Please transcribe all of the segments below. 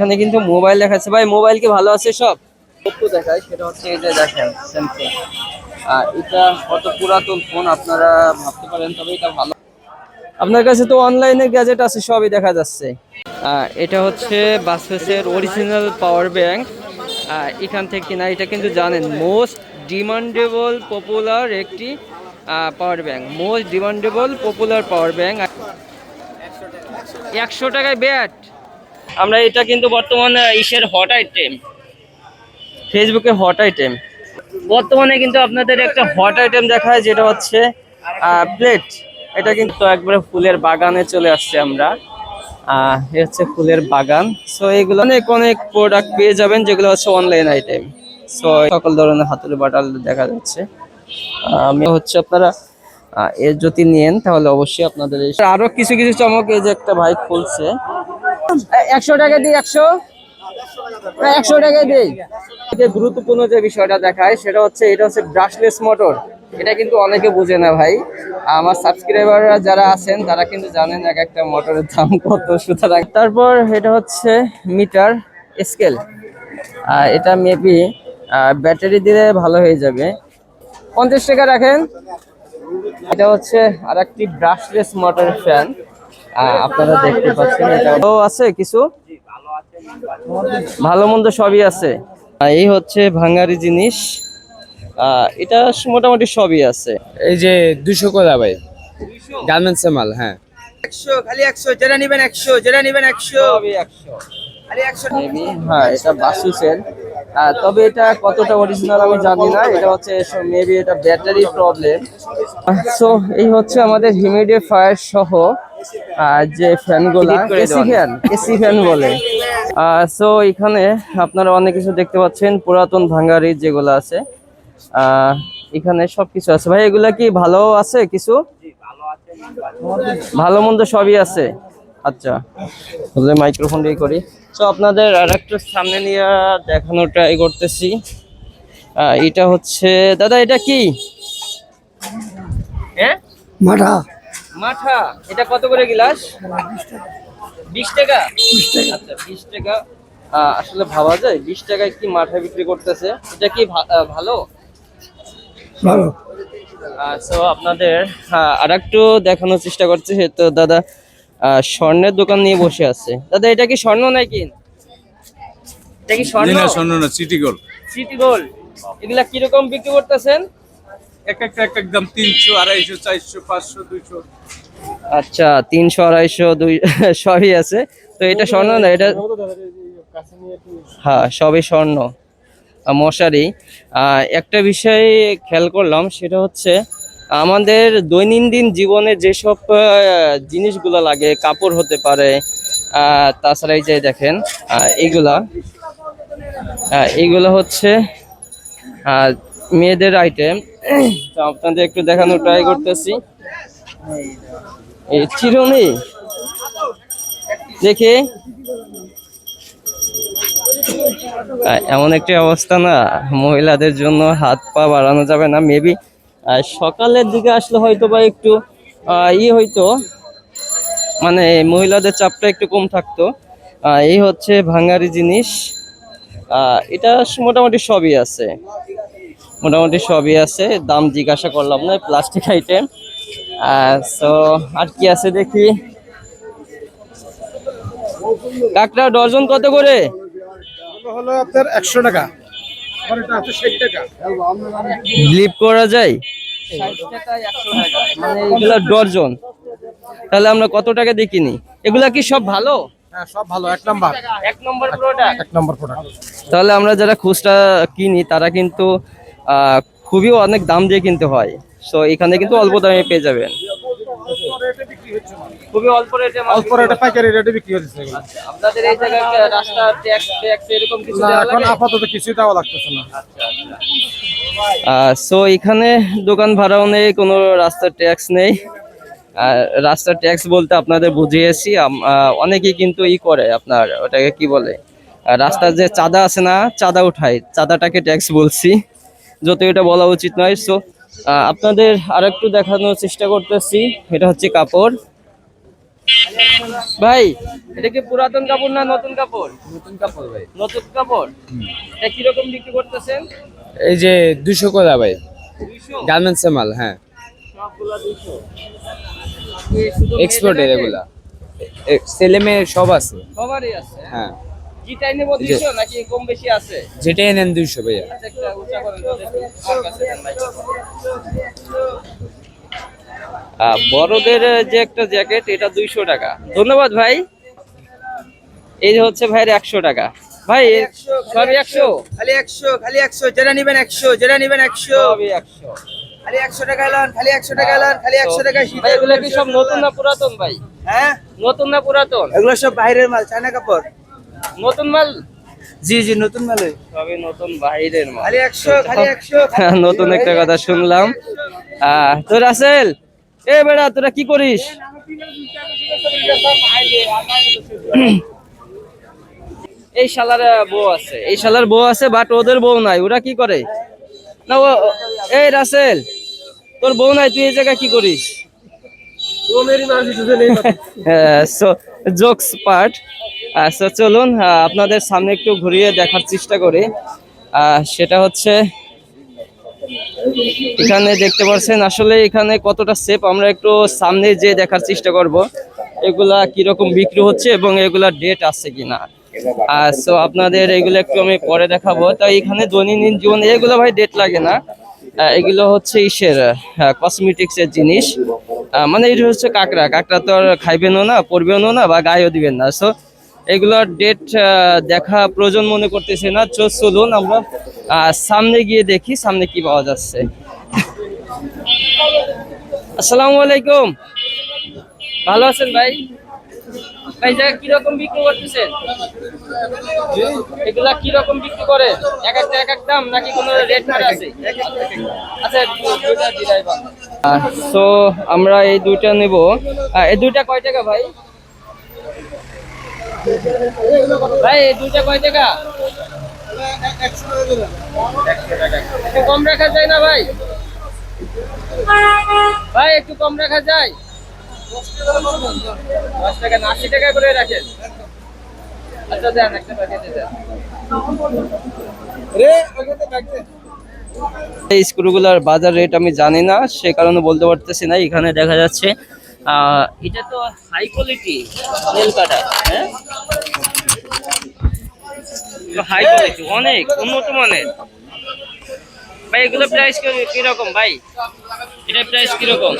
এখানে কিন্তু মোবাইল দেখাচ্ছে ভাই, মোবাইল কি ভালো আছে সব? একটু দেখায়, সেটা হচ্ছে এই যে দেখেন স্যামসাং। এটা কত পুরাতন ফোন আপনারা ভাবতে পারেন, তবে এটা ভালো। আপনার কাছে তো অনলাইনে গ্যাজেট আছে, সবই দেখা যাচ্ছে। এটা হচ্ছে বাসেসের অরিজিনাল পাওয়ার ব্যাংক। এখান থেকে কিনা, এটা কিন্তু জানেন মোস্ট ডিমান্ডেবল পপুলার একটি power bank, most demandable popular power bank. 100 টাকায় ব্যাট। আমরা এটা কিন্তু বর্তমানে ইসের হট আইটেম, ফেসবুকে হট আইটেম। বর্তমানে কিন্তু আপনাদের একটা হট আইটেম দেখায়, যেটা হচ্ছে প্লেট। এটা কিন্তু একবারে ফুলের বাগানে চলে আসছে আমরা। এই হচ্ছে ফুলের বাগান। সো এগুলো অনেক অনেক প্রোডাক্ট পেয়ে যাবেন, যেগুলো হচ্ছে অনলাইন আইটেম। সো সকল ধরনের হাতুড়ি বাটাল দেখা যাচ্ছে। আমি হচ্ছে আপনারা এর যদি নেন তাহলে অবশ্যই আপনাদের আরো কিছু কিছু চমক। এই যে একটা ভাই খুলছে, 100 টাকা দিই, 100 টাকা দিই। গুরুত্বপূর্ণ যে বিষয়টা দেখায় সেটা হচ্ছে, এটা হচ্ছে ব্রাশলেস মোটর। এটা কিন্তু অনেকে বুঝে না ভাই। আমার সাবস্ক্রাইবাররা যারা আছেন তারা কিন্তু জানেন এক একটা মোটরের দাম কত। সুতরাং তারপর এটা হচ্ছে মিটার স্কেল। এটা মেবি ব্যাটারি দিলে ভালো হয়ে যাবে। 50 টাকা রাখেন। এটা হচ্ছে আর একটি ব্রাশলেস মোটর ফ্যান, আপনারা দেখতে পাচ্ছেন। এটাও আছে কিছু ভালো মন্দ সবই আছে। এই হচ্ছে ভাঙারি জিনিস। এটা মোটামুটি সবই আছে। এই যে 200 করে ভাই, গার্মেন্টস মাল। হ্যাঁ 100 খালি 100, যেটা নেবেন 100, যেটা নেবেন 100 সবই 100 খালি 100। মেবি। হ্যাঁ, এটা বাসুসের। তবে এটা কতটা অরিজিনাল আমি জানি না। এটা হচ্ছে মেবি এটা ব্যাটারি প্রবলেম। সো এই হচ্ছে আমাদের হিউমিডিফায়ার সহ যে ফ্যানগুলা, এসি ফ্যান বলে। সো এখানে আপনারা অনেক কিছু দেখতে পাচ্ছেন, পুরাতন ভাঙ্গারি যেগুলো আছে। এখানে সবকিছু আছে ভাই। এগুলা কি ভালো আছে কিছু? ভালো মন্দ সবই আছে। আচ্ছা, তাহলে মাইক্রোফোন দিয়ে করি। তো আপনাদের আর একটু সামনে নিয়ে দেখানোর ট্রাই করতেছি। এটা হচ্ছে দাদা, এটা কি? হ্যাঁ, মাঠা মাঠা। এটা কত করে গ্লাস? 20 টাকা। আচ্ছা, 20 টাকা। আসলে ভাবা যায় 20 টাকায় কি মাঠা বিক্রি করতেছে। এটা কি ভালো? ভালো। সো আপনাদের আর একটু দেখানোর চেষ্টা করছি। তো দাদা স্বর্ণের দোকান নিয়ে বসে আছে। দাদা এটা কি স্বর্ণ নাকি? এটা কি স্বর্ণ? না, স্বর্ণ না, সিটি গোল্ড। City gold. এগুলা কিরকম বিক্রি করতেছেন? এক দাম 300, 250, 400, 500, 200। আচ্ছা, 300, 250, 2 সবই আছে। তো এটা স্বর্ণ না, এটা হ্যাঁ সবই স্বর্ণ। মশারি। একটা বিষয় খেয়াল করলাম, সেটা হচ্ছে আমাদের দৈনন্দিন জীবনে যেসব জিনিসগুলো লাগে, কাপড় হতে পারে, তাছাড়া এই যে দেখেন এইগুলা এইগুলো হচ্ছে মেয়েদের আইটেম। তো আপনাদের একটু দেখানোর ট্রাই করতেছি। এই চিরুনি দেখে এমন একটি অবস্থা না, মহিলাদের জন্য হাত পা বাড়ানো যাবে না। মেবি সকালের দিকে আসলে হয়তো বা একটু হয়তো মানে মহিলাদের চাপটা একটু কম থাকতো। এই হচ্ছে ভাঙারি জিনিস। এটা মোটামুটি সবই আছে, মোটামুটি সবই আছে। দাম জিজ্ঞাসা করলাম না, প্লাস্টিক আইটেম। সো আর কি আছে দেখি। কাঁকড়া ডজন কত করে? হলো আপনার 100 টাকা। আর এটা আছে 60 টাকা। ব্লিপ করা যায়? 60 টাকা, 100 টাকা, মানে এগুলা ডজন। তাহলে আমরা কত টাকা দিয়ে কিনি? এগুলা কি সব ভালো? হ্যাঁ, সব ভালো, এক নাম্বার। এক নম্বর প্রোডাক্ট। এক নাম্বার প্রোডাক্ট। তাহলে আমরা যারা খুচরা কিনি তারা কিন্তু খুবই অনেক দাম দিয়ে কিনতে হয়। সো এখানে কিন্তু অল্প দামে পেয়ে যাবেন, খুবই অল্প রেটে। অল্প রেটে পাইকারি রেটে বিক্রি হচ্ছে এগুলো। আচ্ছা, আপনাদের এই জায়গায় রাস্তা ট্যাক্স ট্যাক্স এরকম কিছু না, দেওয়া এখন লাগে? আপাতত কিছুই দেওয়া লাগতেছে না। আচ্ছা আচ্ছা। সো এখানে দোকান ভাড়াও নেই, কোনো রাস্তার ট্যাক্স নেই। রাস্তার ট্যাক্স বলতে আপনাদের বুঝিয়েছি, অনেকেই কিন্তু করে আপনার ওটাকে কি বলে, রাস্তার যে চাঁদা আছে না, চাঁদা উঠায়, চাঁদাটাকে ট্যাক্স বলছি, যত এটা বলা উচিত নয়। সো আপনাদের আর একটু দেখানোর চেষ্টা করতেছি। এটা হচ্ছে কাপড়। ভাই এটা কি পুরাতন কাপড় না নতুন কাপড়? নতুন কাপড় ভাই। নতুন কাপড়। এটা কিরকম বিক্রি করতেছেন? এই যে 200 করে ভাই, 200 গার্মেন্টস মাল। হ্যাঁ, সবগুলা 200 এই শুধু এক্সপোর্টের মেয়েদের এগুলা, ছেলে মেয়ে সব আছে। সবারই আছে। হ্যাঁ, যেটাই নেব 200 নাকি কম বেশি আছে? যেটাই নেন 200 ভাইয়া। আচ্ছা একটা উঁচা করেন তো দেখি আমার কাছে দেন ভাই। বড়দের যে একটা জ্যাকেট এটা 200 টাকা। ধন্যবাদ ভাই। এই যে হচ্ছে ভাইয়ের 100 টাকা। ভাই সবই 100? খালি 100, খালি 100, যেটা নিবেন 100, যেটা নিবেন 100, সবই 100। খালি 100 টাকা এলান, খালি 100 টাকা এলান, খালি 100 টাকা ভাই এগুলো কি সব নতুন না পুরাতন ভাই? হ্যাঁ, নতুন না পুরাতন? এগুলো সব বাইরের মাল, চায়না কাপড়। নতুন মাল? জি জি, নতুন মাল। সবই নতুন বাইরের মাল। খালি 100, খালি 100। নতুন একটা কথা শুনলাম। তো রাসেল, এ বেড়া তোরা কি করিস? এই শালার বউ আছে, এই শালার বউ আছে, বাট ওদের বউ নাই। ওরা কি করে না এই রাসেল, তোর বউ নাই, তুই এই জায়গায় কি করিস? Jokes part. আচ্ছা চলুন আপনাদের সামনে একটু ঘুরিয়ে দেখার চেষ্টা করি। সেটা হচ্ছে এখানে দেখতে পাচ্ছেন আসলে এখানে কতটা সেফ, আমরা একটু সামনে যে দেখার চেষ্টা করব এগুলা কিরকম বিক্রি হচ্ছে এবং এগুলা ডেট আছে কিনা। সো আপনাদের এগুলো একটু আমি পরে দেখাবো। তাই এখানে দৈনন্দিন জীবনে এগুলো ভাই ডেট লাগে না, এগুলো হচ্ছে ইসের কসমেটিক্স এর জিনিস। মানে এটা হচ্ছে কাঁকড়া, কাঁকড়া তো আর খাইবেনও না, পরবেনও না, বা গায়েও দিবেন না। সো এগুলোর ডেট দেখা প্রয়োজন মনে করতেছে না। চলুন আমরা সামনে গিয়ে দেখি সামনে কি পাওয়া যাচ্ছে। আসসালামু আলাইকুম, ভালো আছেন ভাই? ভাই জায়গা কিরকম বিক্রি করতেছেন? এগুলা কিরকম বিক্রি করে? এক একটা এক এক দাম নাকি কোনো রেট মার আছে? আচ্ছা দুইটা দিলাই ভালো। সো আমরা এই দুইটা নেব। এই দুইটা কয় টাকা ভাই? ভাই এই দুইটা কয় টাকা? 100 টাকা। একটু কম রাখা যায় না ভাই? ভাই একটু কম রাখা যায়? 10 টাকা না 80 টাকা করে রাখেন। আচ্ছা দেন একটা প্যাকেট দেন। এই স্ক্রুগুলোর বাজার রেট আমি জানি না, সে কারণে বলতে পারতেছি না। এখানে দেখা যাচ্ছে এটা তো হাই কোয়ালিটি নেল কাটার। হ্যাঁ, হাই কোয়ালিটি, অনেক উন্নত মানের। ভাই এগুলো প্রাইস কিরকম ভাই? এটার প্রাইস কিরকম?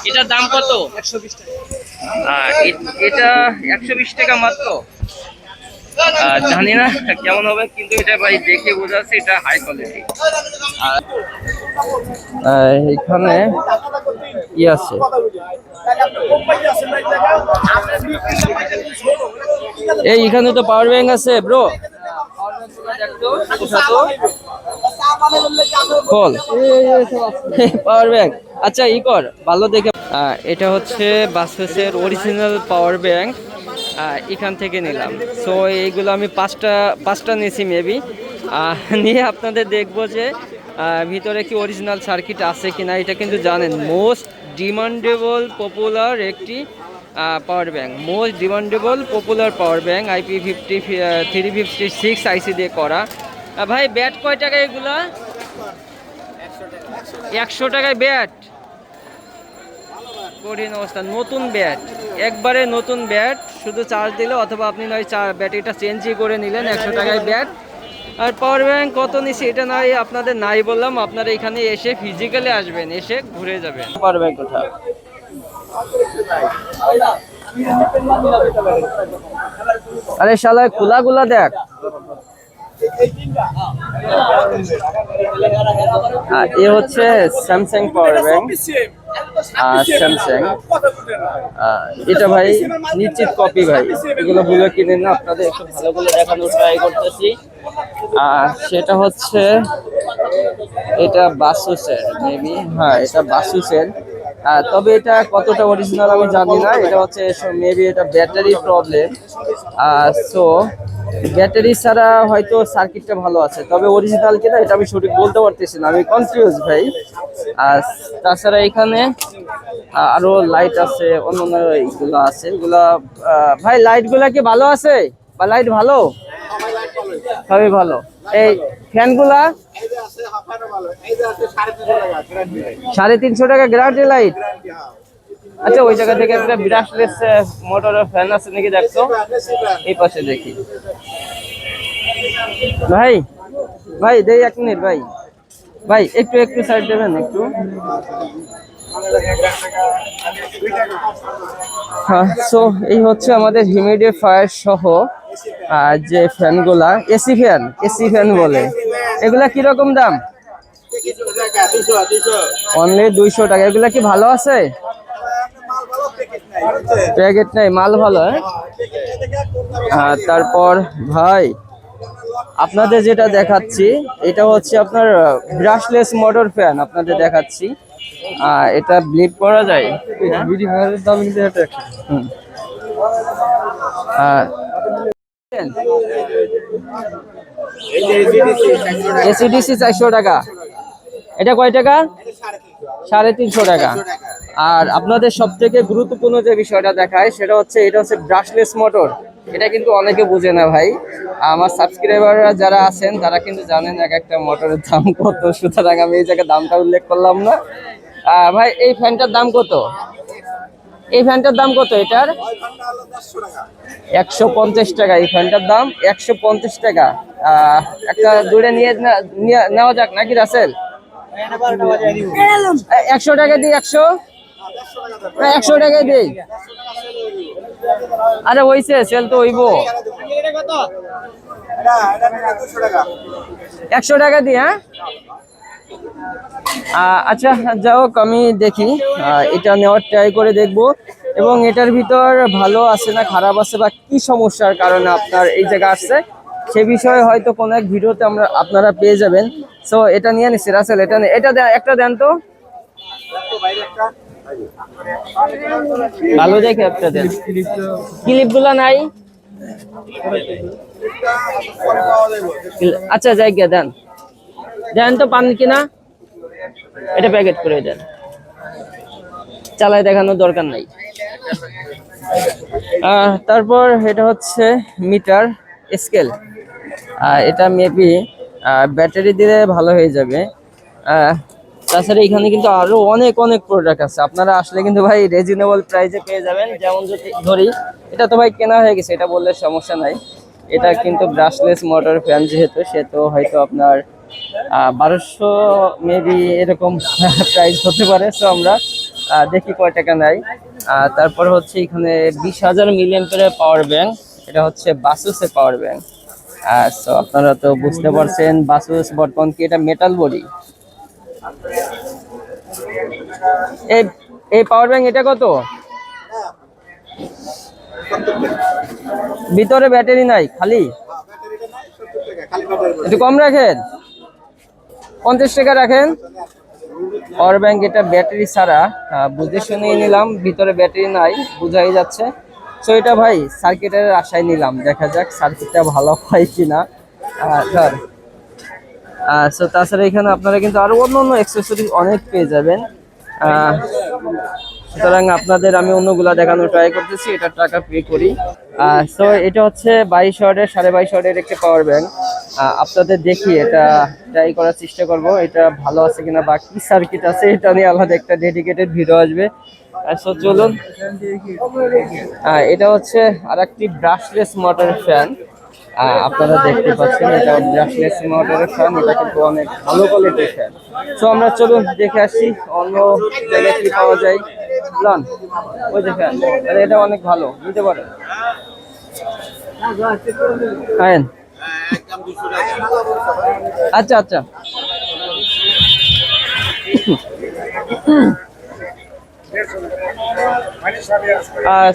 এটার দাম কত? 120 টাকা। এটা 120 টাকা মাত্র। জানি না কেমন হবে, কিন্তু এটা ভাই দেখে বোঝা যাচ্ছে এটা হাই কোয়ালিটি। এখানে কি আছে? এই এখানে তো পাওয়ার ব্যাংক আছে ব্রো। পাওয়ার ব্যাংক, আচ্ছা ই কর ভালো দেখে। এটা হচ্ছে বাসেসের অরিজিনাল পাওয়ার ব্যাংক, এখান থেকে নিলাম। সো এইগুলো আমি পাঁচটা নিয়েছি মেবি। নিয়ে আপনাদের দেখবো যে ভিতরে কি অরিজিনাল সার্কিট আছে কিনা। এটা কিন্তু জানেন মোস্ট ডিমান্ডেবল পপুলার একটি power bank, most demandable popular power bank, IP356 আইসি দিয়ে করা। ভাই ব্যাট কয় টাকা এগুলা? 100 টাকায় ব্যাট। কঠিন অবস্থা, নতুন ব্যাট, একবারে নতুন ব্যাট, শুধু চার্জ দিলে অথবা আপনি নয় ব্যাটারিটা চেঞ্জই করে নিলেন। 100 টাকায় ব্যাট। আর পাওয়ার ব্যাংক কত নিচ্ছে এটা নয় আপনাদের নাই বললাম, আপনারা এখানে এসে ফিজিক্যালি আসবেন, এসে ঘুরে যাবেন। পাওয়ার ব্যাংক কোথা? আরে শালা খোলাগুলা দেখ। এ হচ্ছে স্যামসাং পাওয়ার ব্যাংক, স্যামসাং। এটা ভাই নিশ্চিত কপি ভাই, এগুলো ভুলে কিনেন না। আপনাদের একটু ভালো করে দেখানোর ট্রাই করতেছি। সেটা হচ্ছে এটা বাসুসের মেবি, হ্যাঁ এটা বাসুসের। তবে এটা কতটা অরিজিনাল আমি জানি না। এটা হচ্ছে মেবি এটা ব্যাটারি প্রবলেম। সো ব্যাটারি ছাড়া হয়তো সার্কিটটা ভালো আছে, তবে অরিজিনাল কিনা এটা আমি সঠিক বলতে পারতেছি না, আমি কনফিউজ ভাই। আর তাছাড়া এখানে আরো লাইট আছে, অন্যান্য এইগুলো আছে, এগুলা ভাই লাইট গুলা কি ভালো আছে বা লাইট ভালো? সবই ভালো। এই ফ্যান গুলা 350 টাকা গ্যারান্টি লাইট। আচ্ছা ওই জায়গা থেকে একটা ব্রাশলেস মোটরের ফ্যান আছে নাকি দেখছো? এই পাশে দেখি ভাই, ভাই দেই 1 মিনিট ভাই, ভাই একটু সাইড দেবেন একটু। হ্যাঁ, সো এই হচ্ছে আমাদের হিউমিডিফায়ার সহ যে ফ্যানগুলা, এসি ফ্যান বলে, এগুলা কিরকম দাম? অনলি 200 টাকা। এগুলা কি ভালো আছে? প্যাকেট নাই, মাল ভালো। তারপর ভাই আপনাদের যেটা দেখাচ্ছি এটা হচ্ছে আপনার ব্রাশলেস মোটর ফ্যান আপনাদের দেখাচ্ছি। এটা ব্লিড করা যায়। দাম কিন্তু এটা এসিডিসি 400 টাকা। এটা কয় টাকা? 350 টাকা। আর আপনাদের সব থেকে গুরুত্বপূর্ণ যে বিষয়টা দেখায় সেটা হচ্ছে এটা হচ্ছে ব্রাশলেস মোটর। এটা কিন্তু অনেকে বুঝে না ভাই। আমার সাবস্ক্রাইবাররা যারা আছেন তারা কিন্তু জানেন এক একটা মোটরের দাম কত, সুতরাং আমি এই জায়গায় দামটা উল্লেখ করলাম না। ভাই এই ফ্যানটার দাম কত? এই ফ্যানটার দাম কত? এটার 150 টাকা। এই ফ্যানটার দাম 150 টাকা। একটা দূরে নেওয়া যাক নাকি রাসেল? 100 টাকা দিই। 100 টাকায় দিই। আরে হইছে, সেল তো হইব। 100 টাকা দিই। হ্যাঁ আচ্ছা যাই হোক, আমি দেখি এটা নেওয়ার ট্রাই করে দেখব এবং এটার ভিতর ভালো আছে না খারাপ আছে বা কি সমস্যার কারণে আপনার এই জায়গা আসছে সে বিষয়ে হয়তো কোনো এক ভিডিওতে আপনারা পেয়ে যাবেন। সো এটা নিয়ে নিচ্ছি রাসেল, এটা একটা দেন তো, ভালো দেখে একটা দেন। ক্লিপগুলো নাই? আচ্ছা যাই গিয়া দেন তো, পান কিনা? এটা প্যাকেট করে দেন, চালায় দেখানোর দরকার নাই। তারপর এটা হচ্ছে মিটার স্কেল। এটা মেবি ব্যাটারি দিলে ভালো হয়ে যাবে। তাছাড়া এখানে কিন্তু আরো অনেক প্রোডাক্ট আছে, আপনারা আসলে কিন্তু ভাই রিজনেবল প্রাইসে পেয়ে যাবেন। যেমন যদি ধরি, এটা তো ভাই কেনা হয়ে গেছে, এটা বললে সমস্যা নাই। এটা কিন্তু ব্রাশলেস মোটর ফ্যান যেহেতু, সে তো হয়তো আপনার 1200 মেবি এরকম প্রাইস হতে পারে। সো আমরা দেখি কয় টাকা নেয়। তারপর হচ্ছে এখানে 20,000 মিলিঅ্যাম্পিয়ারের পাওয়ার ব্যাংক। এটা হচ্ছে বাসুসের পাওয়ার ব্যাংক। সো আপনারা তো বুঝতে পারছেন বাসুস বর্তমান কি এটা মেটাল বডি। এই পাওয়ার ব্যাংক এটা কত? ভিতরে ব্যাটারি নাই, খালি? একটু কম রাখেন, 50 টাকা রাখেন। পাওয়ার ব্যাংক এটা ব্যাটারি ছাড়া, বুঝে শুনে নিলাম, ভিতরে ব্যাটারি নাই বোঝাই যাচ্ছে। সো এটা ভাই সার্কিটের আশায় নিলাম, দেখা যাক সার্কিটটা ভালো হয় কিনা। ধর সো তাছাড়া এখানে আপনারা কিন্তু আরো অন্য অ্যাক্সেসরিজ অনেক পেয়ে যাবেন। সুতরাং আপনাদের আমি অন্যগুলা দেখানোর ট্রাই করতেছি, এটা টাকা পে করি। সো এটা হচ্ছে 22 ওয়াটের 22.5 ওয়াটের একটা পাওয়ার ব্যাংক। আপনাদের দেখি এটা ট্রাই করার চেষ্টা করব, এটা ভালো আছে কিনা বা কি সার্কিট আছে এটা নিয়ে আলাদা একটা ডেডিকেটেড ভিডিও আসবে। সো চলুন, এটা হচ্ছে আরেকটি ব্রাশলেস মোটর ফ্যান। আপনারা দেখতে পাচ্ছেন এটা ব্রাশলেস মোটরের ফ্যান, এটা কিন্তু অনেক ভালো কোয়ালিটির ফ্যান। সো আমরা চলুন দেখে আসি অন্য জায়গায় কি পাওয়া যায়। লন ওই যে ফ্যান, এটা অনেক ভালো, নিতে পারেন। আচ্ছা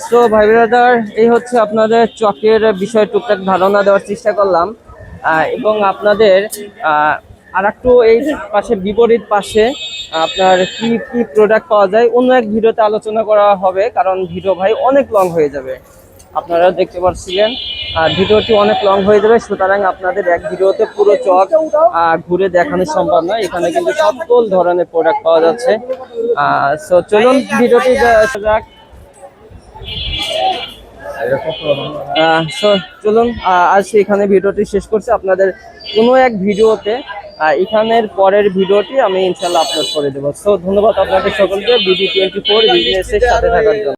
সো ভাই ব্রাদার, এই হচ্ছে আপনাদের চকের বিষয় টুকটাক ধারণা দেওয়ার চেষ্টা করলাম এবং আপনাদের আর একটু এই পাশে বিপরীত পাশে আপনার কি কি প্রোডাক্ট পাওয়া যায় অন্য এক ভিডিওতে আলোচনা করা হবে, কারণ ভিডিও ভাই অনেক লং হয়ে যাবে। আপনারা দেখতে পাচ্ছিলেন আর ভিডিওটি অনেক লং হয়ে যাবে, সুতরাং আপনাদের এক ভিডিওতে পুরো চক ঘুরে দেখানো সম্ভব নয়। এখানে কিন্তু সকল ধরনের প্রোডাক্ট পাওয়া যাচ্ছে। সো চলুন ভিডিওটি যাক। সো চলুন আজ এখানে ভিডিওটি শেষ করছি। আপনাদের কোনো এক ভিডিওতে এখানের পরের ভিডিওটি আমি ইনশাল্লাহ আপলোড করে দেবো। সো ধন্যবাদ আপনাদের সকলকে BD24 বিজনেসের সাথে থাকার জন্য।